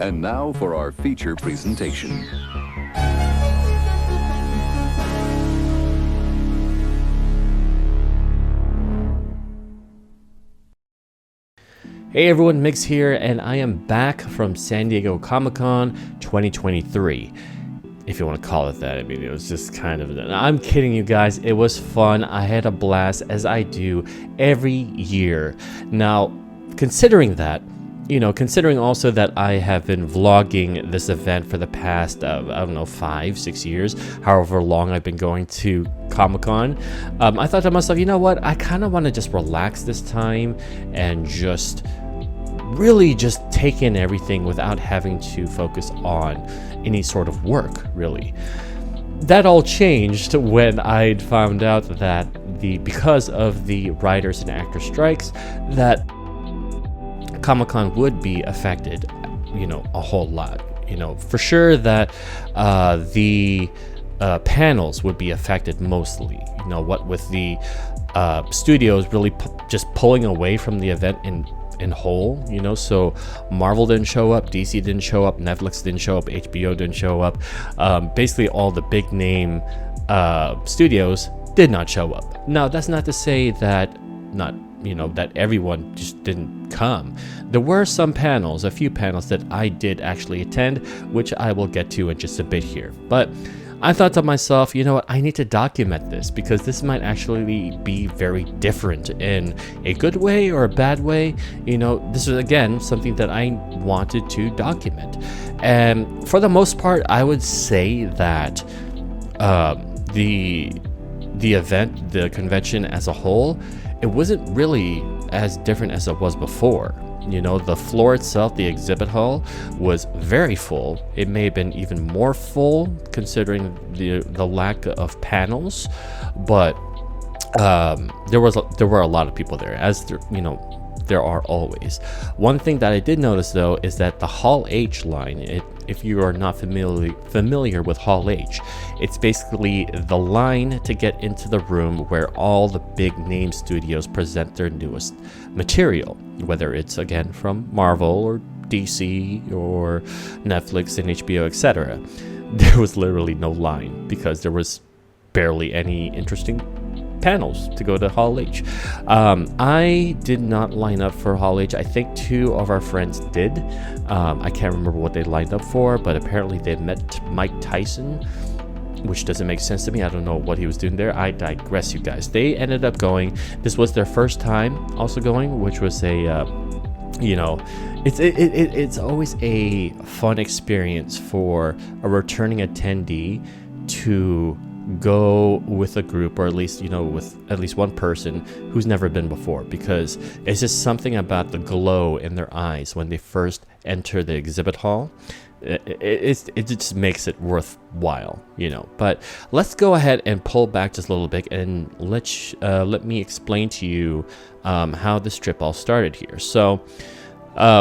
And now for our feature presentation. Hey everyone, Migs here, and I am back from San Diego Comic-Con 2023. If you want to call it that. I mean, it was just kind of... I'm kidding you guys. It was fun. I had a blast, as I do every year. Now, considering that, considering also that I have been vlogging this event for the past, 5-6 years, however long I've been going to Comic-Con, I thought to myself, you know what? I kind of want to just relax this time and just really just take in everything without having to focus on any sort of work, really. That all changed when I'd found out that because of the writers and actors strikes, that Comic-Con would be affected, a whole lot. For sure that the panels would be affected mostly. What with the studios really just pulling away from the event in whole, so Marvel didn't show up, DC didn't show up, Netflix didn't show up, HBO didn't show up. Basically all the big name studios did not show up. Now that's not to say that that everyone just didn't come. There were some panels, a few panels that I did actually attend, which I will get to in just a bit here. But I thought to myself, you know what, I need to document this because this might actually be very different in a good way or a bad way. This is again something that I wanted to document. And for the most part, I would say that the event, the convention as a whole, it wasn't really as different as it was before. The floor itself, the exhibit hall, was very full. It may have been even more full considering the lack of panels, but there were a lot of people there, as there are always. One thing that I did notice though is that the Hall H line, if you are not familiar with Hall H, it's basically the line to get into the room where all the big name studios present their newest material, whether it's again from Marvel or DC or Netflix and HBO, etc. There was literally no line because there was barely any interesting panels to go to Hall H. I did not line up for Hall H. I think two of our friends did. I can't remember what they lined up for, but apparently they met Mike Tyson, which doesn't make sense to me. I don't know what he was doing there. I digress, you guys. They ended up going. This was their first time also going, which was it's always a fun experience for a returning attendee to go with a group, or at least with at least one person who's never been before, because it's just something about the glow in their eyes when they first enter the exhibit hall. It just makes it worthwhile, but let's go ahead and pull back just a little bit and let me explain to you how this trip all started here. So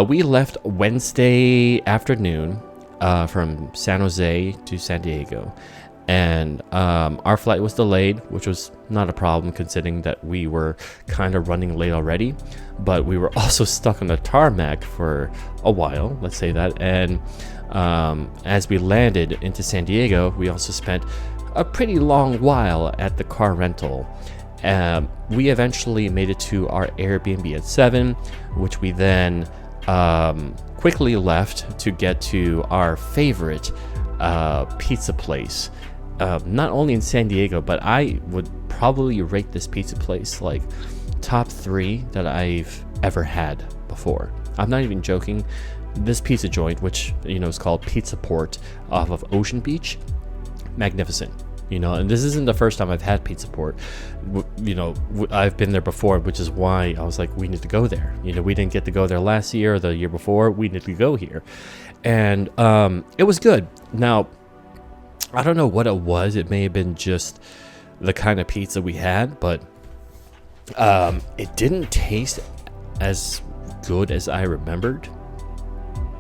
we left Wednesday afternoon from San Jose to San Diego. And our flight was delayed, which was not a problem considering that we were kind of running late already. But we were also stuck on the tarmac for a while, let's say that. And as we landed into San Diego, we also spent a pretty long while at the car rental. We eventually made it to our Airbnb at 7, which we then quickly left to get to our favorite pizza place. Not only in San Diego, but I would probably rate this pizza place like top 3 that I've ever had before. I'm not even joking. This pizza joint, which is called Pizza Port off of Ocean Beach, magnificent. And this isn't the first time I've had Pizza Port. I've been there before, which is why I was like, we need to go there. We didn't get to go there last year or the year before. We need to go here, and it was good. Now, I don't know what it was. It may have been just the kind of pizza we had, but it didn't taste as good as I remembered.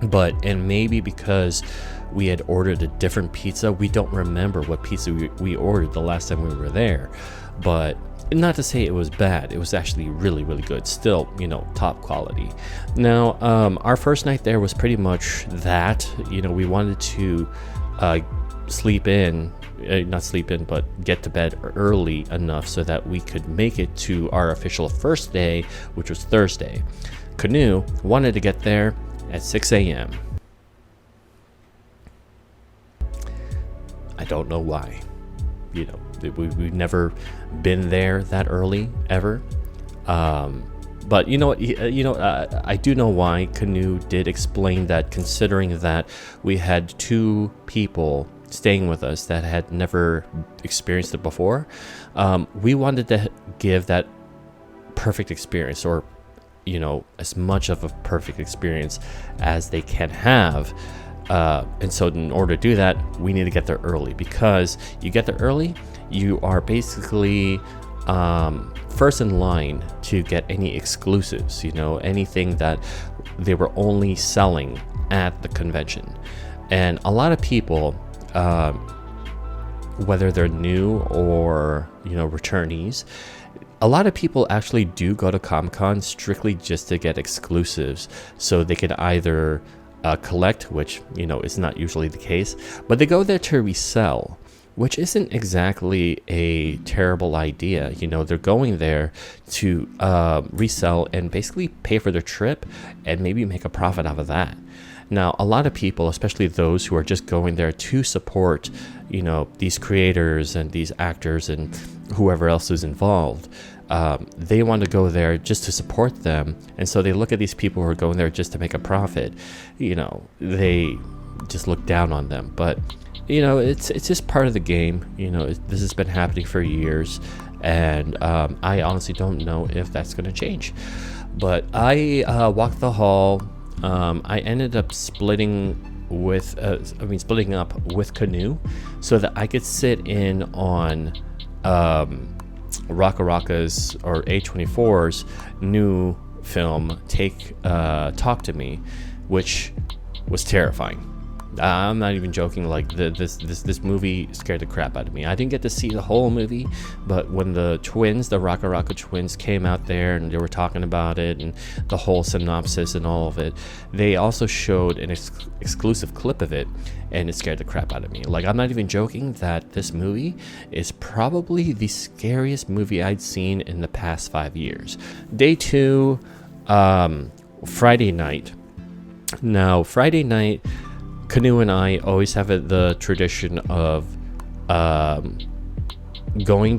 And maybe because we had ordered a different pizza, we don't remember what pizza we ordered the last time we were there. But not to say it was bad, it was actually really, really good. Still, top quality. Now, our first night there was pretty much that. We wanted to sleep in, not sleep in, but get to bed early enough so that we could make it to our official first day, which was Thursday. Canoe wanted to get there at 6 a.m. I don't know why. We've never been there that early ever. But you know what? I do know why. Canoe did explain that, considering that we had 2 people staying with us that had never experienced it before, we wanted to give that perfect experience, or as much of a perfect experience as they can have. And so in order to do that, we need to get there early, because you get there early, you are basically first in line to get any exclusives, anything that they were only selling at the convention. And a lot of people, whether they're new or returnees, a lot of people actually do go to Comic-Con strictly just to get exclusives, so they can either collect, which is not usually the case, but they go there to resell, which isn't exactly a terrible idea. They're going there to resell and basically pay for their trip and maybe make a profit out of that. Now, a lot of people, especially those who are just going there to support, these creators and these actors and whoever else is involved, they want to go there just to support them. And so they look at these people who are going there just to make a profit. They just look down on them. But, it's just part of the game. This has been happening for years. And I honestly don't know if that's going to change. But I walked the hall. I ended up splitting up with Canoe so that I could sit in on Raka Raka's or A24's new film, Talk to Me, which was terrifying. I'm not even joking. Like this movie scared the crap out of me. I didn't get to see the whole movie, but when the Raka Raka twins came out there and they were talking about it and the whole synopsis and all of it, they also showed an exclusive clip of it, and it scared the crap out of me. Like, I'm not even joking that this movie is probably the scariest movie I'd seen in the past 5 years. Day 2, Friday night. Now, Friday night, Canoe and I always have the tradition of going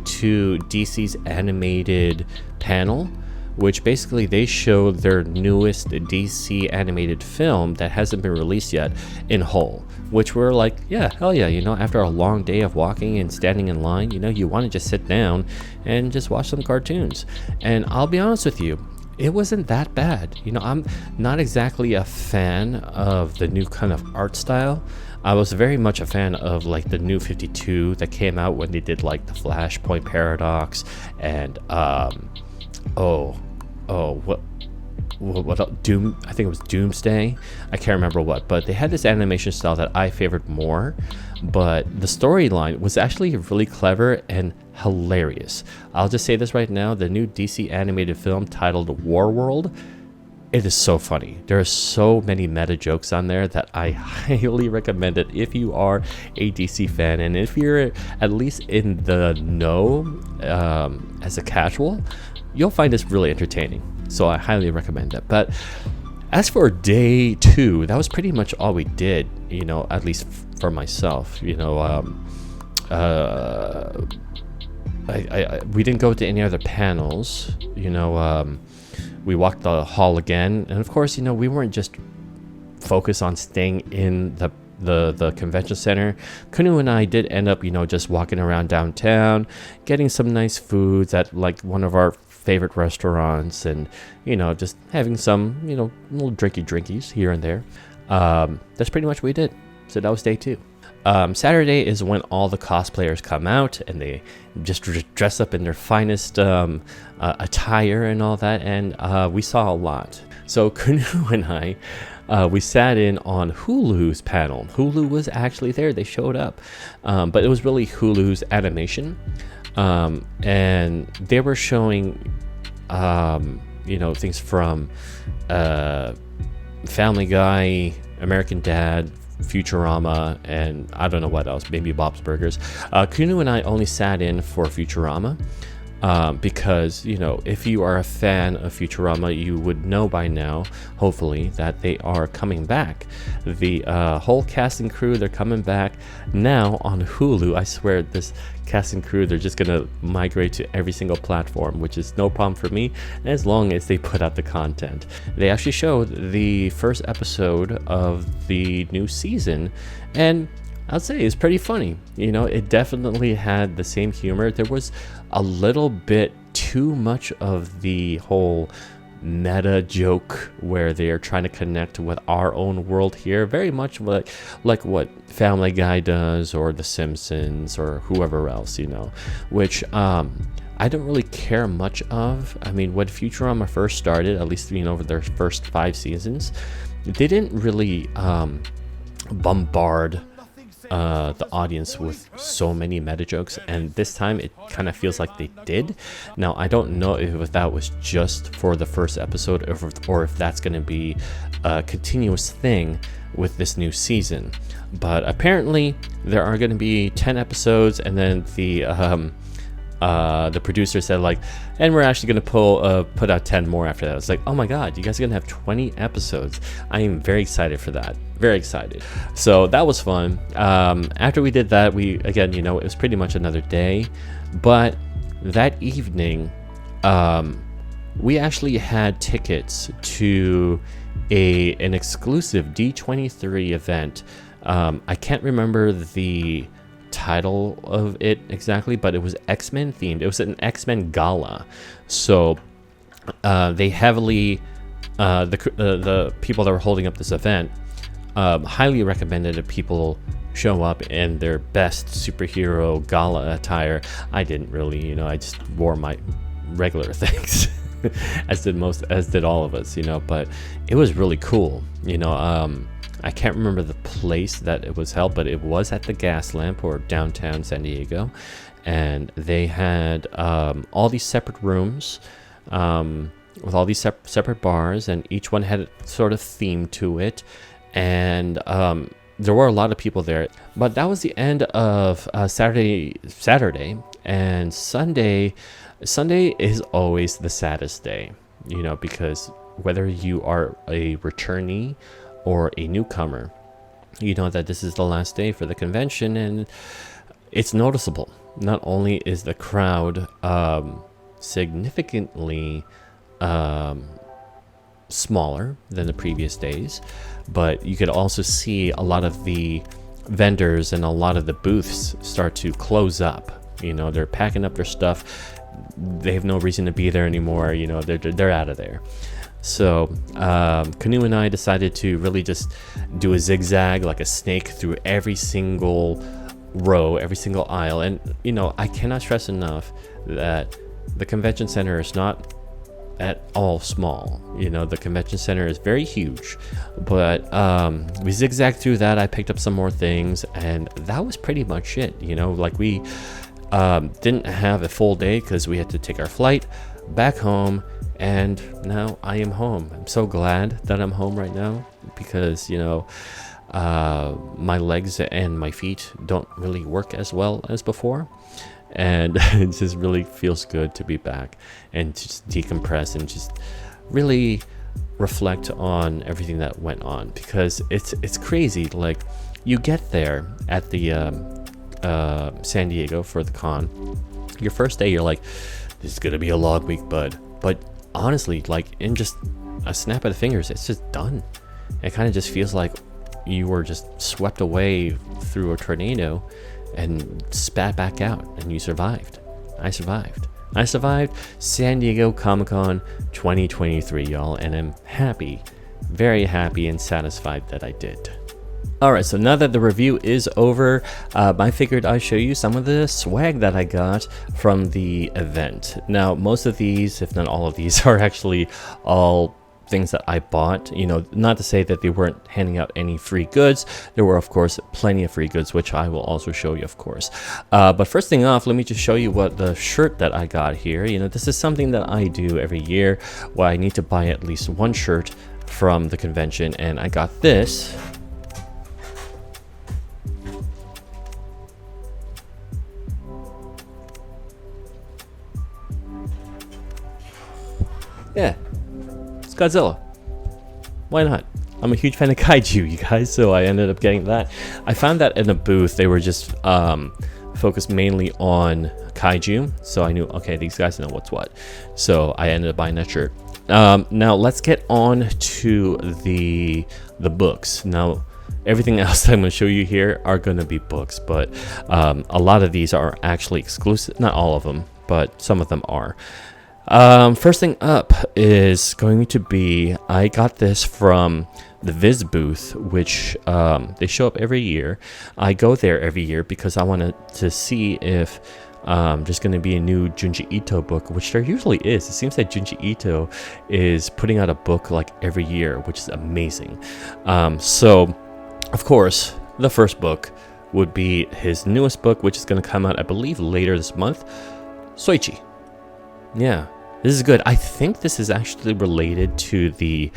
to DC's animated panel, which basically they show their newest DC animated film that hasn't been released yet in whole, which we're like, yeah, hell yeah, after a long day of walking and standing in line, you want to just sit down and just watch some cartoons. And I'll be honest with you, it wasn't that bad. I'm not exactly a fan of the new kind of art style. I was very much a fan of like the New 52 that came out when they did like the Flashpoint Paradox and what Doom, I think it was Doomsday. I can't remember what, but they had this animation style that I favored more, but the storyline was actually really clever and hilarious. I'll just say this right now, the new DC animated film titled Warworld, it is so funny. There are so many meta jokes on there that I highly recommend it if you are a DC fan, and if you're at least in the know as a casual, you'll find this really entertaining. So I highly recommend it. But as for day 2, that was pretty much all we did, at least for myself. We didn't go to any other panels. We walked the hall again, and of course, we weren't just focused on staying in the convention center. Canoe and I did end up, just walking around downtown, getting some nice foods at like one of our favorite restaurants, and just having some little drinkies here and there. That's pretty much what we did. So that was day 2. Saturday is when all the cosplayers come out and they just dress up in their finest attire and all that, and we saw a lot. So Canoe and I, we sat in on Hulu's panel. Hulu was actually there. They showed up, but it was really Hulu's animation. and they were showing things from Family Guy, American Dad, Futurama, and I don't know what else, maybe Bob's Burgers. Kunu and I only sat in for Futurama, because, if you are a fan of Futurama, you would know by now, hopefully, that they are coming back. The whole cast and crew, they're coming back now on Hulu. I swear, this cast and crew, they're just gonna migrate to every single platform, which is no problem for me, as long as they put out the content. They actually showed the first episode of the new season, and I'll say it's pretty funny. It definitely had the same humor. There was a little bit too much of the whole meta joke where they are trying to connect with our own world here, very much like what Family Guy does, or The Simpsons, or whoever else, which I don't really care much of. I mean, when Futurama first started, at least over their first 5 seasons, they didn't really bombard the audience with so many meta jokes, and this time it kind of feels like they did. Now, I don't know if that was just for the first episode, or if that's going to be a continuous thing with this new season. But apparently there are going to be 10 episodes, and then the producer said, and we're actually going to put out 10 more after that. It's like, oh my god, you guys are going to have 20 episodes. I am very excited for that. Very excited. So that was fun. After we did that, it was pretty much another day. But that evening, we actually had tickets to an exclusive D23 event. I can't remember the title of it exactly, but it was X-Men themed. It was an X-Men gala. So they heavily, the people that were holding up this event, highly recommended that people show up in their best superhero gala attire. I didn't really, I just wore my regular things, as did all of us, but it was really cool. I can't remember the place that it was held, but it was at the Gas Lamp, or downtown San Diego, and they had all these separate rooms with all these separate bars, and each one had a sort of theme to it. And there were a lot of people there. But that was the end of Saturday, and Sunday is always the saddest day, because whether you are a returnee or a newcomer, that this is the last day for the convention, and it's noticeable. Not only is the crowd significantly smaller than the previous days, but you could also see a lot of the vendors and a lot of the booths start to close up. They're packing up their stuff. They have no reason to be there anymore. They're out of there. So Kanu and I decided to really just do a zigzag, like a snake, through every single row, every single aisle. And I cannot stress enough that the convention center is not at all small. The convention center is very huge, but we zigzagged through that. I picked up some more things, and that was pretty much it. We didn't have a full day because we had to take our flight back home, and now I am home. I'm so glad that I'm home right now, because my legs and my feet don't really work as well as before. And it just really feels good to be back and just decompress and just really reflect on everything that went on, because it's crazy. Like, you get there at the San Diego for the con. Your first day, you're like, this is gonna be a long week, bud. But honestly, like, in just a snap of the fingers, it's just done. It kind of just feels like you were just swept away through a tornado and spat back out, and you survived. I survived San Diego Comic-Con 2023, y'all, and I'm happy, very happy and satisfied that I did. Alright, so now that the review is over, I figured I'd show you some of the swag that I got from the event. Now, most of these, if not all of these, are actually all things that I bought. You know, not to say that they weren't handing out any free goods. There were, of course, plenty of free goods, which I will also show you, of course. But first thing off, let me just show you what the shirt that I got here. You know, this is something that I do every year, where I need to buy at least one shirt from the convention, and I got this. Yeah, it's Godzilla. Why not? I'm a huge fan of kaiju, you guys, so I ended up getting that. I found that in a booth. They were just focused mainly on kaiju, so I knew, okay, these guys know what's what. So I ended up buying that shirt. Now let's get on to the books. Now, everything else that I'm going to show you here are going to be books, but a lot of these are actually exclusive. Not all of them, but some of them are. First thing up is going to be, I got this from the Viz booth, which they show up every year. I go there every year because I wanted to see if there's going to be a new Junji Ito book, which there usually is. It seems that Junji Ito is putting out a book like every year, which is amazing. So, of course, the first book would be his newest book, which is going to come out, I believe, later this month, Soichi. Yeah. This is good. I think this is actually related to the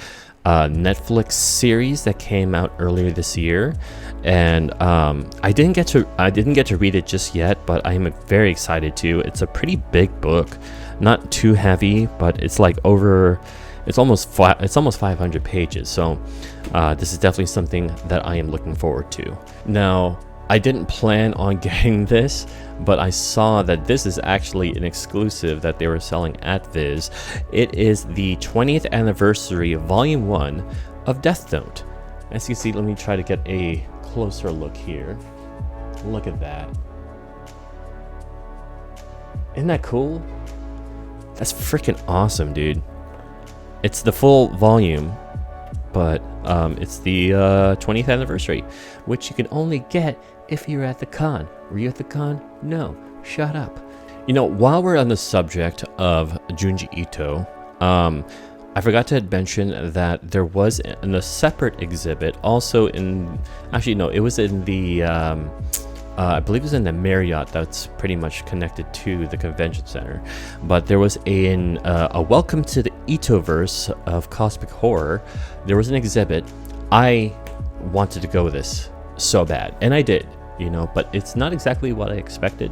Netflix series that came out earlier this year, and I didn't get to read it just yet, but I am very excited to. It's a pretty big book, not too heavy, but it's like it's almost 500 pages. So this is definitely something that I am looking forward to. Now, I didn't plan on getting this, but I saw that this is actually an exclusive that they were selling at Viz. It is the 20th anniversary of Volume 1 of Death Note. As you can see, let me try to get a closer look here. Look at that. Isn't that cool? That's freaking awesome, dude. It's the full volume, but it's the 20th anniversary, which you can only get if you're at the con. Were you at the con? No. Shut up. You know, while we're on the subject of Junji Ito, I forgot to mention that there was a separate exhibit also in... Actually, no, it was in the... I believe it was in the Marriott that's pretty much connected to the convention center. But there was a welcome to the Itoverse of cosmic horror. There was an exhibit. I wanted to go with this so bad, and I did, you know, but it's not exactly what I expected.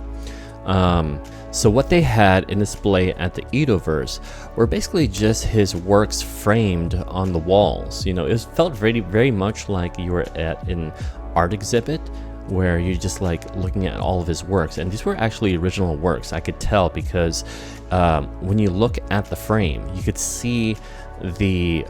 So what they had in display at the Itoverse were basically just his works framed on the walls. You know, it felt very, very much like you were at an art exhibit, where you're just like looking at all of his works, and these were actually original works. I could tell because when you look at the frame, you could see the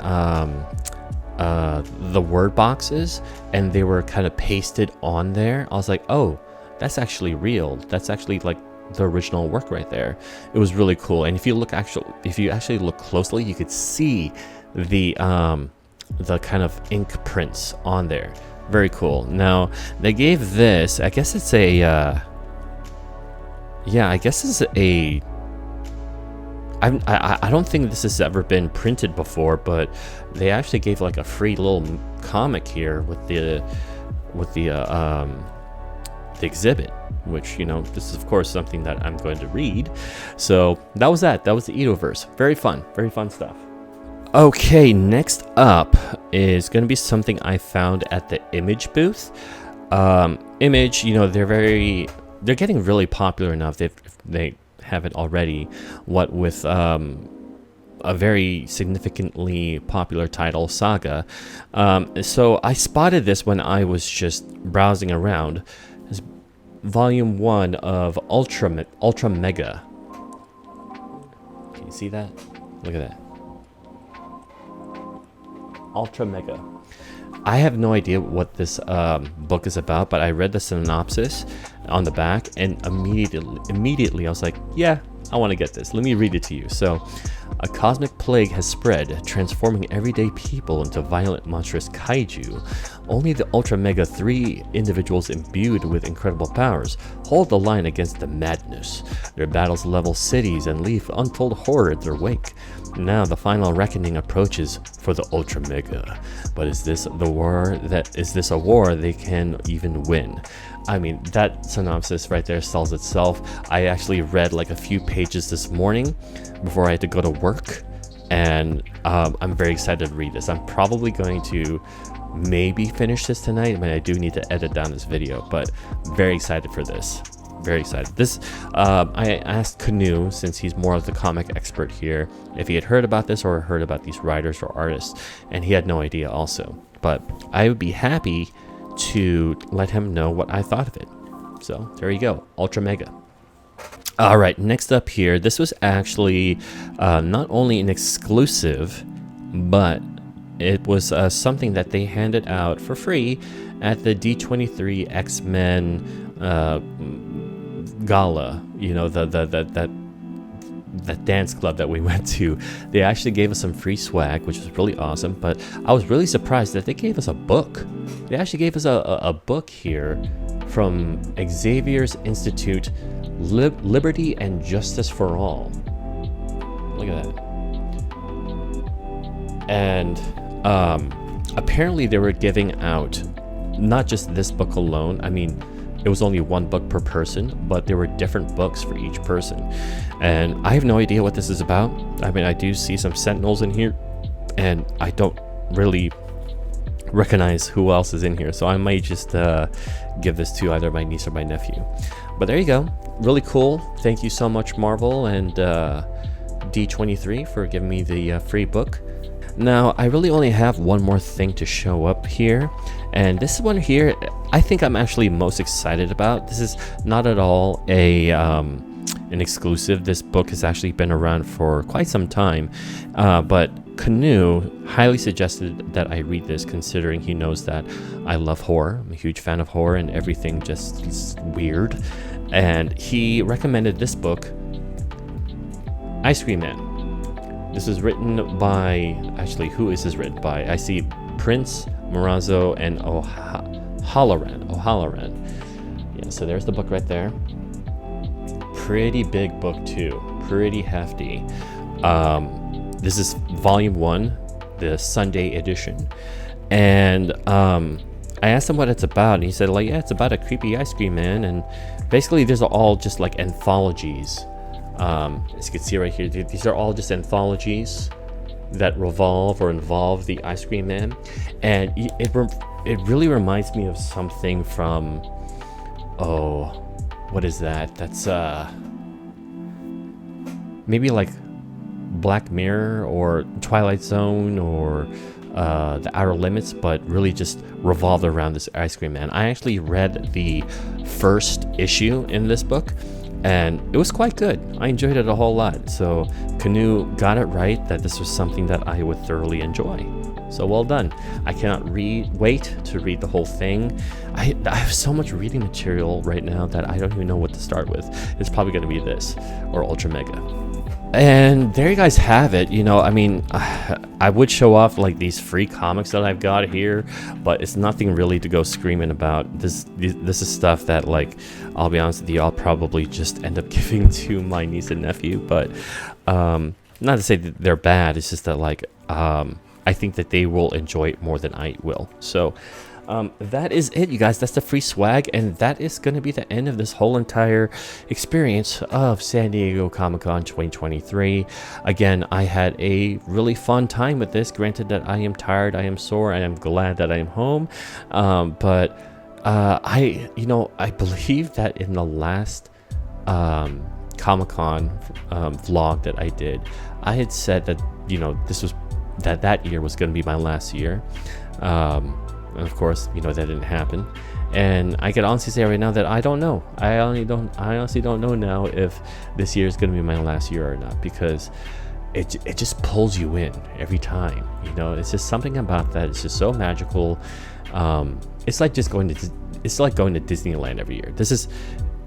word boxes, and they were kind of pasted on there. I was like, oh, that's actually real. That's actually like the original work right there. It was really cool. And if you actually look closely, you could see the kind of ink prints on there. Very cool. Now, they gave this, I guess it's a, I don't think this has ever been printed before, but they actually gave like a free little comic here with the exhibit, which, you know, this is of course something that I'm going to read. So that was the Itoverse. Very fun stuff. Okay, next up is going to be something I found at the Image booth. Image, you know, they're getting really popular enough. They haven't already. What with a very significantly popular title, Saga. So I spotted this when I was just browsing around. It's Volume 1 of Ultra Mega. Can you see that? Look at that. Ultra Mega. I have no idea what this book is about, but I read the synopsis on the back, and immediately I was like, yeah, I want to get this. Let me read it to you. So A cosmic plague has spread, transforming everyday people into violent, monstrous kaiju. Only the Ultra Mega 3 individuals imbued with incredible powers hold the line against the madness. Their battles level cities and leave untold horror in their wake. Now the final reckoning approaches for the Ultra Mega. But is this a war they can even win? I mean, that synopsis right there sells itself. I actually read like a few pages this morning before I had to go to work, and I'm very excited to read this. I'm probably going to maybe finish this tonight. I mean, I do need to edit down this video, but very excited for this. Very excited. This, I asked Canoe, since he's more of the comic expert here, if he had heard about this or heard about these writers or artists, and he had no idea also. But I would be happy to let him know what I thought of it. So there you go, Ultra Mega. All right, next up here, this was actually not only an exclusive, but it was something that they handed out for free at the D23 X-Men gala, you know, that dance club that we went to. They actually gave us some free swag, which was really awesome, but I was really surprised that they gave us a book. They actually gave us a book here from Xavier's Institute, Liberty and Justice for All. Look at that. And apparently they were giving out not just this book alone. I mean, it was only one book per person, but there were different books for each person. And I have no idea what this is about. I mean, I do see some Sentinels in here, and I don't really recognize who else is in here. So I might just give this to either my niece or my nephew. But there you go. Really cool. Thank you so much, Marvel and D23, for giving me the free book. Now, I really only have one more thing to show up here, and this one here, I think I'm actually most excited about. This is not at all an exclusive. This book has actually been around for quite some time, but Canoe highly suggested that I read this, considering he knows that I love horror. I'm a huge fan of horror, and everything just is weird. And he recommended this book, Ice Cream Man. This is written by, actually, who is this written by? I see Prince, Morazzo, and O'Halloran. Yeah, so there's the book right there. Pretty big book too, pretty hefty. This is volume 1, the Sunday edition. And I asked him what it's about, and he said, like, yeah, it's about a creepy ice cream man. And basically these are all just like anthologies. As you can see right here, these are all just anthologies that revolve or involve the Ice Cream Man, and it really reminds me of something from, oh, what is that? That's maybe like Black Mirror or Twilight Zone or The Outer Limits, but really just revolved around this Ice Cream Man. I actually read the first issue in this book, and it was quite good. I enjoyed it a whole lot. So Canoe got it right that this was something that I would thoroughly enjoy. So well done. I cannot wait to read the whole thing. I have so much reading material right now that I don't even know what to start with. It's probably going to be this or Ultra Mega. And there you guys have it. You know, I mean, I would show off like these free comics that I've got here, but it's nothing really to go screaming about. This is stuff that, like, I'll be honest with you, I'll probably just end up giving to my niece and nephew. But not to say that they're bad. It's just that, like, I think that they will enjoy it more than I will. So that is it, you guys. That's the free swag, and that is going to be the end of this whole entire experience of San Diego Comic-Con 2023. Again, I had a really fun time with this. Granted that I am tired, I am sore, I am glad that I am home, but I believe that in the last Comic-Con vlog that I did, I had said that, you know, that year was going to be my last year. And of course, you know, that didn't happen. And I can honestly say right now that I don't know. I honestly don't know now if this year is going to be my last year or not, because it just pulls you in every time. You know, it's just something about that. It's just so magical. It's like going to Disneyland every year. This is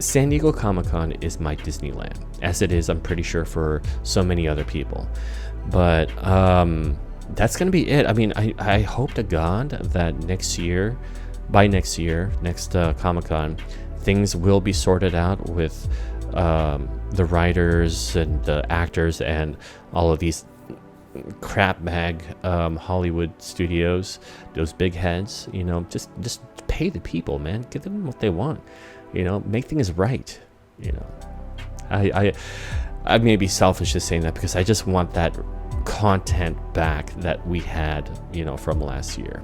San Diego Comic-Con is my Disneyland, as it is, I'm pretty sure, for so many other people. But that's gonna be it. I mean, I hope to God that next Comic-Con, things will be sorted out with the writers and the actors and all of these crap bag Hollywood studios, those big heads. You know, just pay the people, man. Give them what they want. You know, make things right. You know, I may be selfish just saying that because I just want that content back that we had, you know, from last year.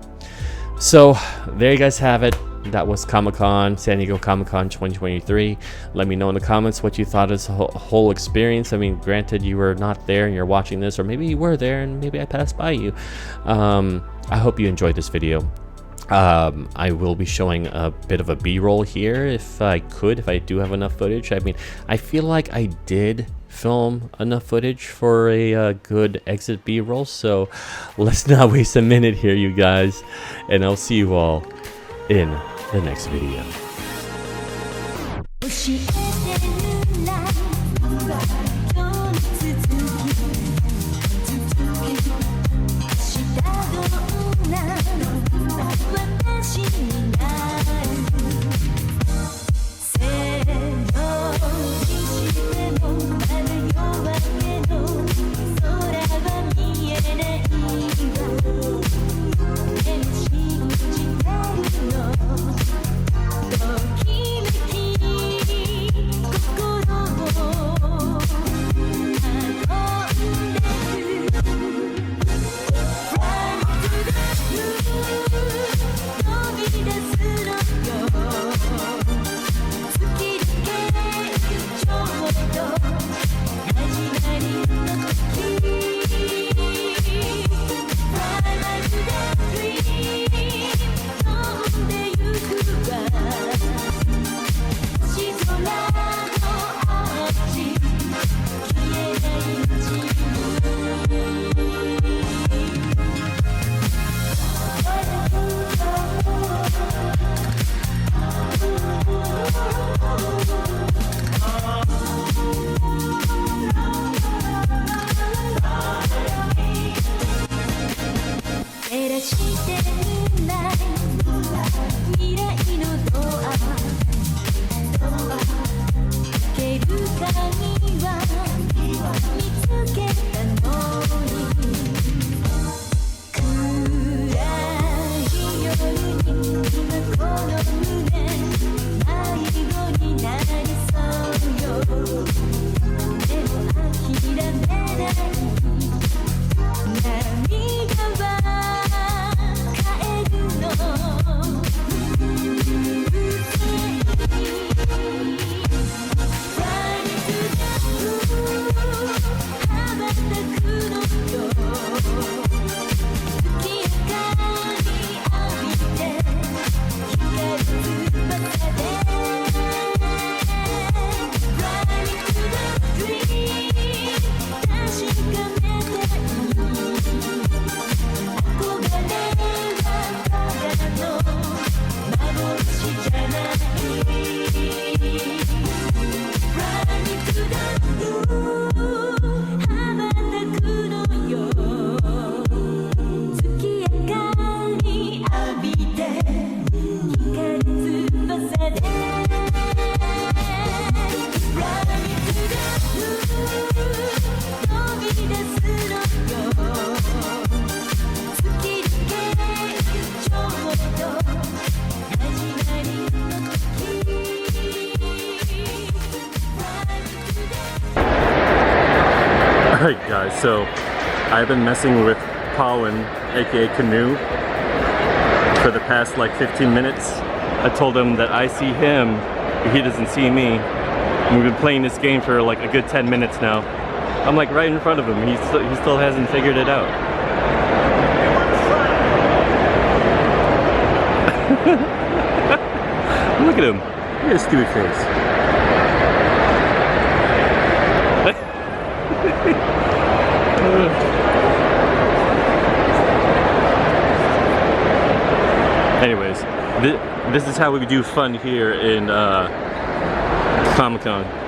So there you guys have it. That was Comic-Con, San Diego Comic-Con 2023. Let me know in the comments what you thought of this whole experience. I mean, granted, you were not there and you're watching this, or maybe you were there and maybe I passed by you. I hope you enjoyed this video. I will be showing a bit of a B-roll here if I do have enough footage. I mean, I feel like I did film enough footage for a good exit B-roll, so let's not waste a minute here, you guys, and I'll see you all in the next video. Alright guys, so I've been messing with Colin, aka Canoe, for the past like 15 minutes. I told him that I see him, but he doesn't see me. And we've been playing this game for like a good 10 minutes now. I'm like right in front of him, he still hasn't figured it out. Look at him, look at his stupid face. Anyways, this is how we do fun here in Comic-Con.